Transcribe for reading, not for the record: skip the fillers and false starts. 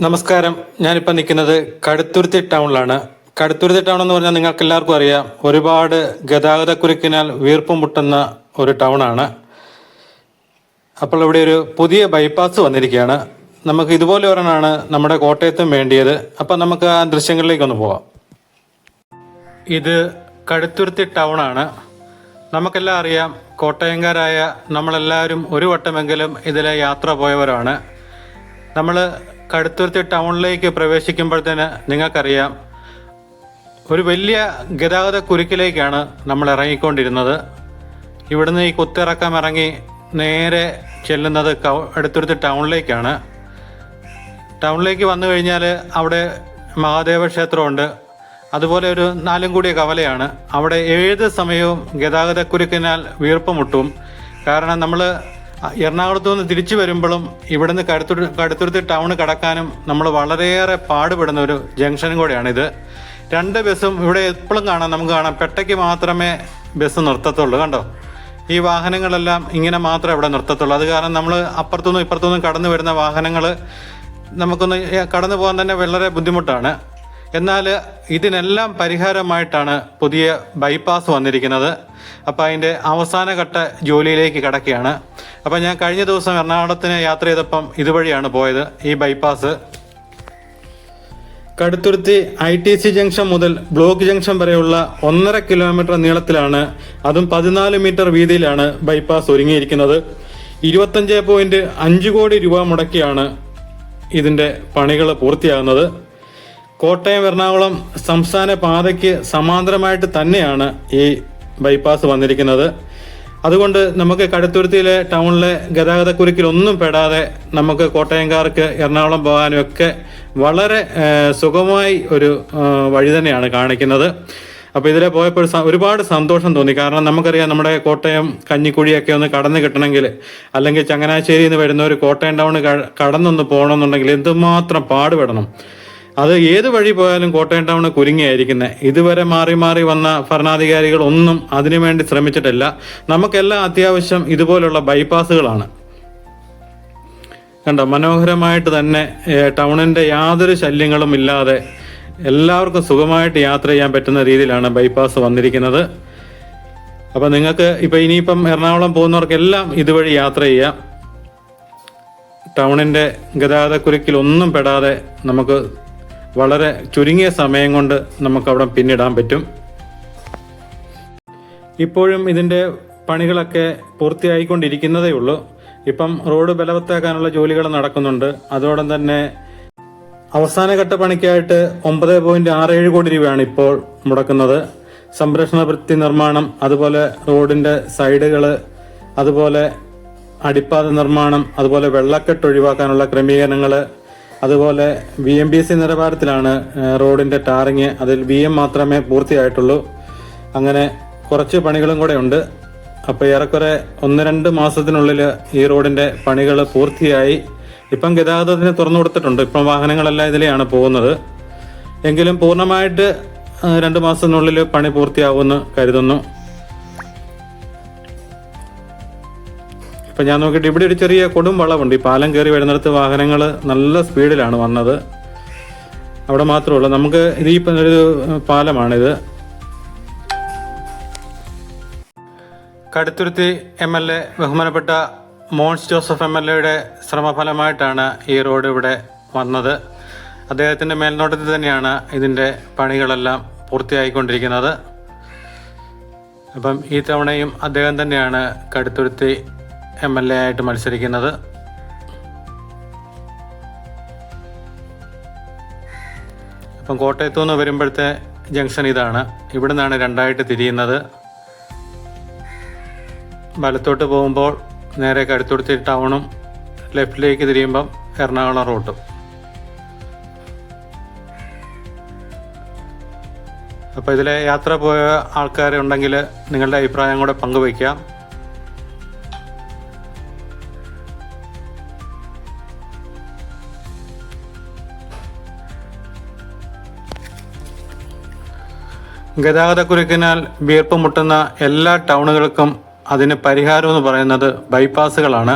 നമസ്കാരം. ഞാനിപ്പോൾ നിൽക്കുന്നത് കടുത്തുരുത്തി ടൗണിലാണ്. കടുത്തുരുത്തി ടൗൺ എന്ന് പറഞ്ഞാൽ നിങ്ങൾക്ക് എല്ലാവർക്കും അറിയാം, ഒരുപാട് ഗതാഗതക്കുരുക്കിനാൽ വീർപ്പ് മുട്ടുന്ന ഒരു ടൗണാണ്. അപ്പോൾ ഇവിടെ ഒരു പുതിയ ബൈപ്പാസ് വന്നിരിക്കുകയാണ്. നമുക്ക് ഇതുപോലെ ഒരെണ്ണമാണ് നമ്മുടെ കോട്ടയത്തും വേണ്ടിയത്. അപ്പം നമുക്ക് ആ ദൃശ്യങ്ങളിലേക്കൊന്ന് പോവാം. ഇത് കടുത്തുരുത്തി ടൗണാണ്. നമുക്കെല്ലാം അറിയാം, കോട്ടയംകാരായ നമ്മളെല്ലാവരും ഒരു വട്ടമെങ്കിലും ഇതിലെ യാത്ര പോയവരാണ്. നമ്മൾ കടുത്തുരുത്തി ടൗണിലേക്ക് പ്രവേശിക്കുമ്പോഴത്തേന് നിങ്ങൾക്കറിയാം, ഒരു വലിയ ഗതാഗത കുരുക്കിലേക്കാണ് നമ്മൾ ഇറങ്ങിക്കൊണ്ടിരുന്നത്. ഇവിടുന്ന് ഈ കുത്തിറക്കം ഇറങ്ങി നേരെ ചെല്ലുന്നത് കടുത്തുരുത്തി ടൗണിലേക്കാണ്. ടൗണിലേക്ക് വന്നു കഴിഞ്ഞാൽ അവിടെ മഹാദേവ ക്ഷേത്രമുണ്ട്. അതുപോലെ ഒരു നാലും കൂടിയ കവലയാണ്. അവിടെ ഏത് സമയവും ഗതാഗതക്കുരുക്കിനാൽ വീർപ്പ് മുട്ടും. കാരണം നമ്മൾ എറണാകുളത്തു നിന്ന് തിരിച്ചു വരുമ്പോഴും ഇവിടുന്ന് കടുത്തുരുത്തി ടൗൺ കടക്കാനും നമ്മൾ വളരെയേറെ പാടുപെടുന്ന ഒരു ജംഗ്ഷനും കൂടെയാണിത്. രണ്ട് ബസ്സും ഇവിടെ എപ്പോഴും കാണാം, നമുക്ക് കാണാം, പെട്ടയ്ക്ക് മാത്രമേ ബസ് നിർത്തത്തുള്ളൂ. കണ്ടോ, ഈ വാഹനങ്ങളെല്ലാം ഇങ്ങനെ മാത്രമേ ഇവിടെ നിർത്തത്തുള്ളൂ. അത് കാരണം നമ്മൾ അപ്പുറത്തുനിന്നും ഇപ്പുറത്തുനിന്നും കടന്നു വരുന്ന വാഹനങ്ങൾ നമുക്കൊന്ന് കടന്നു പോകാൻ തന്നെ വളരെ ബുദ്ധിമുട്ടാണ്. എന്നാൽ ഇതിനെല്ലാം പരിഹാരമായിട്ടാണ് പുതിയ ബൈപ്പാസ് വന്നിരിക്കുന്നത്. അപ്പോൾ അതിൻ്റെ അവസാനഘട്ട ജോലിയിലേക്ക് കിടക്കുകയാണ്. അപ്പോൾ ഞാൻ കഴിഞ്ഞ ദിവസം എറണാകുളത്തിന് യാത്ര ചെയ്തപ്പം ഇതുവഴിയാണ് പോയത്. ഈ ബൈപ്പാസ് കടുത്തുരുത്തി ITC ജംഗ്ഷൻ മുതൽ ബ്ലോക്ക് ജംഗ്ഷൻ വരെയുള്ള 1.5 കിലോമീറ്റർ നീളത്തിലാണ്, അതും 14 മീറ്റർ വീതിയിലാണ് ബൈപ്പാസ് ഒരുങ്ങിയിരിക്കുന്നത്. 25.5 കോടി രൂപ മുടക്കിയാണ് ഇതിൻ്റെ പണികൾ പൂർത്തിയാകുന്നത്. കോട്ടയം എറണാകുളം സംസ്ഥാന പാതയ്ക്ക് സമാന്തരമായിട്ട് തന്നെയാണ് ഈ ബൈപ്പാസ് വന്നിരിക്കുന്നത്. അതുകൊണ്ട് നമുക്ക് കടുത്തുരുത്തിയിലെ ടൗണിലെ ഗതാഗതക്കുരുക്കിലൊന്നും പെടാതെ നമുക്ക് കോട്ടയംകാർക്ക് എറണാകുളം പോകാനും ഒക്കെ വളരെ സുഗമമായി ഒരു വഴി തന്നെയാണ് കാണിക്കുന്നത്. അപ്പോൾ ഇതിലെ പോയപ്പോൾ ഒരുപാട് സന്തോഷം തോന്നി. കാരണം നമുക്കറിയാം, നമ്മുടെ കോട്ടയം കഞ്ഞിക്കുഴിയൊക്കെ ഒന്ന് കടന്നു കിട്ടണമെങ്കിൽ, അല്ലെങ്കിൽ ചങ്ങനാശ്ശേരിയിൽ നിന്ന് വരുന്ന ഒരു കോട്ടയം ടൗൺ കടന്നൊന്ന് പോകണമെന്നുണ്ടെങ്കിൽ എന്തുമാത്രം പാടുപെടണം. അത് ഏത് വഴി പോയാലും കോട്ടയം ടൗൺ കുരുങ്ങിയായിരിക്കുന്നത്. ഇതുവരെ മാറി മാറി വന്ന ഭരണാധികാരികളൊന്നും അതിനുവേണ്ടി ശ്രമിച്ചിട്ടില്ല. നമുക്കെല്ലാം അത്യാവശ്യം ഇതുപോലുള്ള ബൈപ്പാസുകളാണ്. കണ്ടോ, മനോഹരമായിട്ട് തന്നെ ടൗണിൻ്റെ യാതൊരു ശല്യങ്ങളും ഇല്ലാതെ എല്ലാവർക്കും സുഖമായിട്ട് യാത്ര ചെയ്യാൻ പറ്റുന്ന രീതിയിലാണ് ബൈപ്പാസ് വന്നിരിക്കുന്നത്. അപ്പോൾ നിങ്ങൾക്ക് ഇനിയിപ്പം എറണാകുളം പോകുന്നവർക്കെല്ലാം ഇതുവഴി യാത്ര ചെയ്യാം. ടൗണിൻ്റെ ഗതാഗതക്കുരുക്കിലൊന്നും പെടാതെ നമുക്ക് വളരെ ചുരുങ്ങിയ സമയം കൊണ്ട് നമുക്കവിടെ പിന്നിടാൻ പറ്റും. ഇപ്പോഴും ഇതിൻ്റെ പണികളൊക്കെ പൂർത്തിയായിക്കൊണ്ടിരിക്കുന്നതേ ഉള്ളൂ. ഇപ്പം റോഡ് ബലവത്താക്കാനുള്ള ജോലികൾ നടക്കുന്നുണ്ട്. അതോടൊപ്പം തന്നെ അവസാനഘട്ട പണിക്കായിട്ട് 9.67 കോടി രൂപയാണ് ഇപ്പോൾ മുടക്കുന്നത്. സംരക്ഷണ ഭിത്തി നിർമ്മാണം, അതുപോലെ റോഡിൻ്റെ സൈഡുകൾ, അതുപോലെ അടിപ്പാത നിർമ്മാണം, അതുപോലെ വെള്ളക്കെട്ട് ഒഴിവാക്കാനുള്ള ക്രമീകരണങ്ങൾ, അതുപോലെ VMBC നിലവാരത്തിലാണ് റോഡിൻ്റെ ടാറിങ്. അതിൽ BM മാത്രമേ പൂർത്തിയായിട്ടുള്ളൂ. അങ്ങനെ കുറച്ച് പണികളും കൂടെ ഉണ്ട്. അപ്പോൾ ഏറെക്കുറെ 1-2 മാസത്തിനുള്ളിൽ ഈ റോഡിൻ്റെ പണികൾ പൂർത്തിയായി. ഇപ്പം ഗതാഗതത്തിന് തുറന്നു കൊടുത്തിട്ടുണ്ട്. ഇപ്പം വാഹനങ്ങളെല്ലാം ഇതിലെയാണ് പോകുന്നത്. എങ്കിലും പൂർണ്ണമായിട്ട് 2 മാസത്തിനുള്ളിൽ പണി പൂർത്തിയാവുമെന്ന് കരുതുന്നു. ഇപ്പം ഞാൻ നോക്കിയിട്ട് ഇവിടെ ഒരു ചെറിയ കൊടും വളവുണ്ട്. ഈ പാലം കയറി വരുന്നിടത്ത് വാഹനങ്ങൾ നല്ല സ്പീഡിലാണ് വന്നത്. അവിടെ മാത്രമേ ഉള്ളൂ. നമുക്ക് ഇത് ഒരു പാലമാണിത്. കടുത്തുരുത്തി MLA ബഹുമാനപ്പെട്ട മോൻസ് ജോസഫ് MLA ശ്രമഫലമായിട്ടാണ് ഈ റോഡ് ഇവിടെ വന്നത്. അദ്ദേഹത്തിൻ്റെ മേൽനോട്ടത്തിൽ തന്നെയാണ് ഇതിൻ്റെ പണികളെല്ലാം പൂർത്തിയായിക്കൊണ്ടിരിക്കുന്നത്. അപ്പം ഈ തവണയും അദ്ദേഹം തന്നെയാണ് കടുത്തുരുത്തി MLA ആയിട്ട് മത്സരിക്കുന്നത്. അപ്പം കോട്ടയത്തു നിന്ന് വരുമ്പോഴത്തെ ജംഗ്ഷൻ ഇതാണ്. ഇവിടെ നിന്നാണ് രണ്ടായിട്ട് തിരിയുന്നത്. വലത്തോട്ട് പോകുമ്പോൾ നേരെ കടുത്തുരുത്തി ടൗണും, ലെഫ്റ്റിലേക്ക് തിരിയുമ്പം എറണാകുളം റൂട്ടും. അപ്പോൾ ഇതിലെ യാത്ര പോയ ആൾക്കാരുണ്ടെങ്കിൽ നിങ്ങളുടെ അഭിപ്രായം കൂടെ പങ്കുവയ്ക്കാം. ഗതാഗതക്കുരുക്കിനാൽ വീർപ്പ് മുട്ടുന്ന എല്ലാ ടൗണുകൾക്കും അതിന് പരിഹാരം എന്ന് പറയുന്നത് ബൈപ്പാസുകളാണ്.